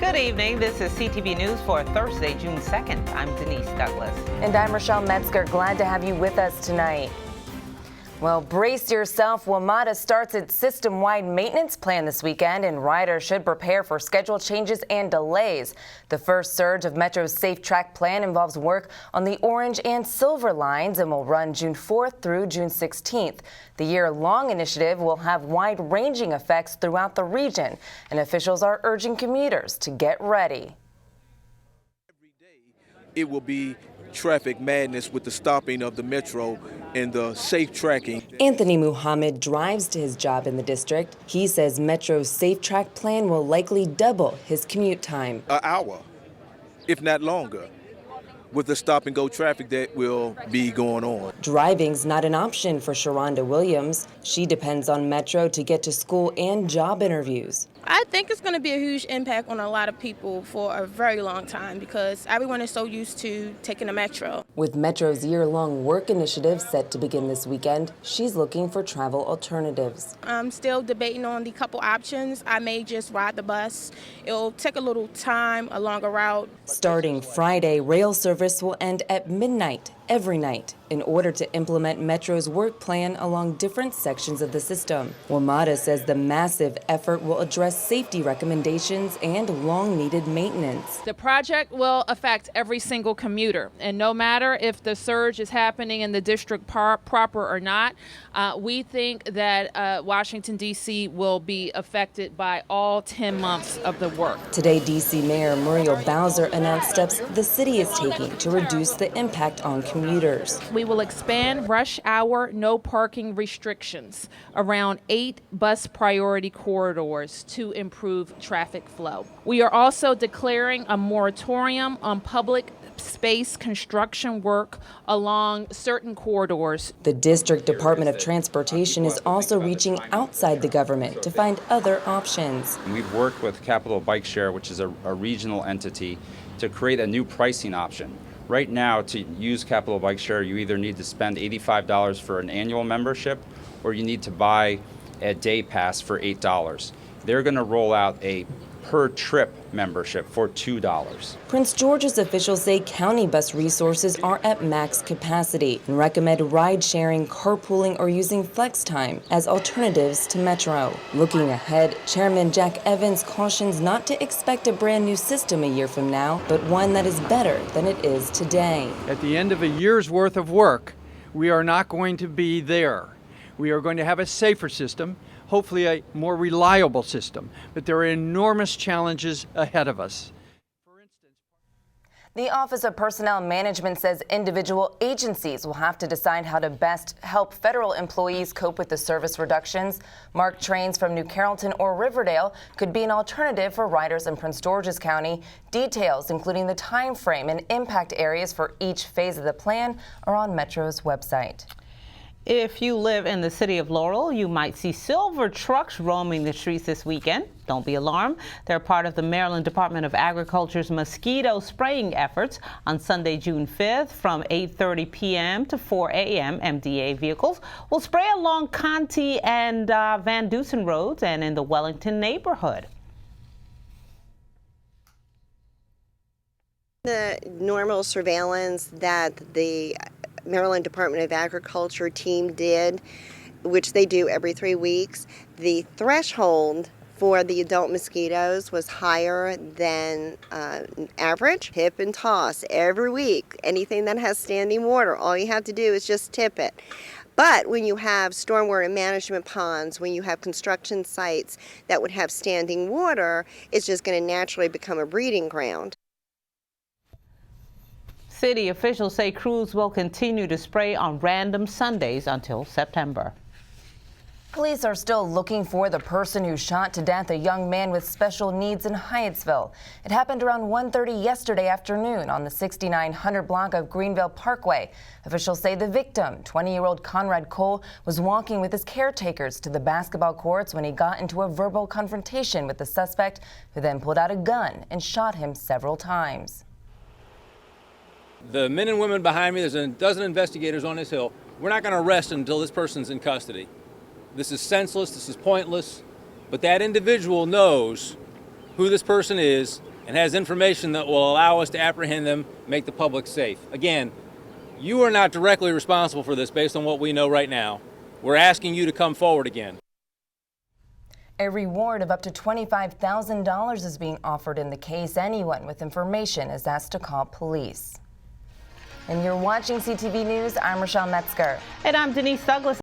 Good evening. This is CTV News for Thursday, June 2nd. I'm Denise Douglas. And I'm Rochelle Metzger. Glad to have you with us tonight. Well, brace yourself. WMATA starts its system-wide maintenance plan this weekend, and riders should prepare for schedule changes and delays. The first surge of Metro's SafeTrack plan involves work on the orange and silver lines and will run June 4th through June 16th. The year-long initiative will have wide-ranging effects throughout the region, and officials are urging commuters to get ready. Every day it will be traffic madness with the stopping of the metro and the safe tracking. Anthony Muhammad drives to his job in the district. He says Metro's SafeTrack plan will likely double his commute time. An hour, if not longer, with the stop-and-go traffic that will be going on. Driving's not an option for Sharonda Williams. She depends on Metro to get to school and job interviews. I think it's going to be a huge impact on a lot of people for a very long time because everyone is so used to taking the metro. With Metro's year-long work initiative set to begin this weekend, she's looking for travel alternatives. I'm still debating on the couple options. I may just ride the bus. It'll take a little time, a longer route. Starting Friday, rail service will end at midnight every night in order to implement Metro's work plan along different sections of the system. WMATA says the massive effort will address safety recommendations and long-needed maintenance. The project will affect every single commuter, and no matter if the surge is happening in the district proper or not, we think that Washington, D.C. will be affected by all 10 months of the work. Today, D.C. Mayor Muriel Bowser announced steps the city is taking to reduce the impact on commuters. We will expand rush hour no parking restrictions around 8 bus priority corridors to improve traffic flow. We are also declaring a moratorium on public space construction work along certain corridors. The District Department of Transportation is also reaching outside the government to find other options. We've worked with Capital Bike Share, which is a regional entity, to create a new pricing option. Right now, to use Capital Bike Share, you either need to spend $85 for an annual membership or you need to buy a day pass for $8. They're going to roll out a per trip membership for $2. Prince George's officials say county bus resources are at max capacity and recommend ride sharing, carpooling, or using flex time as alternatives to Metro. Looking ahead, Chairman Jack Evans cautions not to expect a brand new system a year from now, but one that is better than it is today. At the end of a year's worth of work, we are not going to be there. We are going to have a safer system, hopefully a more reliable system, but there are enormous challenges ahead of us. The Office of Personnel Management says individual agencies will have to decide how to best help federal employees cope with the service reductions. Marked trains from New Carrollton or Riverdale could be an alternative for riders in Prince George's County. Details, including the time frame and impact areas for each phase of the plan, are on Metro's website. If you live in the city of Laurel, you might see silver trucks roaming the streets this weekend. Don't be alarmed. They're part of the Maryland Department of Agriculture's mosquito spraying efforts. On Sunday, June 5th, from 8:30 p.m. to 4 a.m., MDA vehicles will spray along Conti and Van Dusen roads and in the Wellington neighborhood. The normal surveillance that the Maryland Department of Agriculture team did, which they do every 3 weeks, the threshold for the adult mosquitoes was higher than average. Tip and toss every week. Anything that has standing water, all you have to do is just tip it. But when you have stormwater management ponds, when you have construction sites that would have standing water, it's just going to naturally become a breeding ground. City officials say crews will continue to spray on random Sundays until September. Police are still looking for the person who shot to death a young man with special needs in Hyattsville. It happened around 1:30 yesterday afternoon on the 6900 block of Greenville Parkway. Officials say the victim, 20-year-old Conrad Cole, was walking with his caretakers to the basketball courts when he got into a verbal confrontation with the suspect, who then pulled out a gun and shot him several times. The men and women behind me, there's a dozen investigators on this hill. We're not going to rest until this person's in custody. This is senseless, this is pointless, but that individual knows who this person is, and has information that will allow us to apprehend them, make the public safe. Again, you are not directly responsible for this based on what we know right now. We're asking you to come forward again. A reward of up to $25,000 is being offered in the case. Anyone with information is asked to call police. And you're watching CTV News. I'm Rochelle Metzger. And I'm Denise Douglas.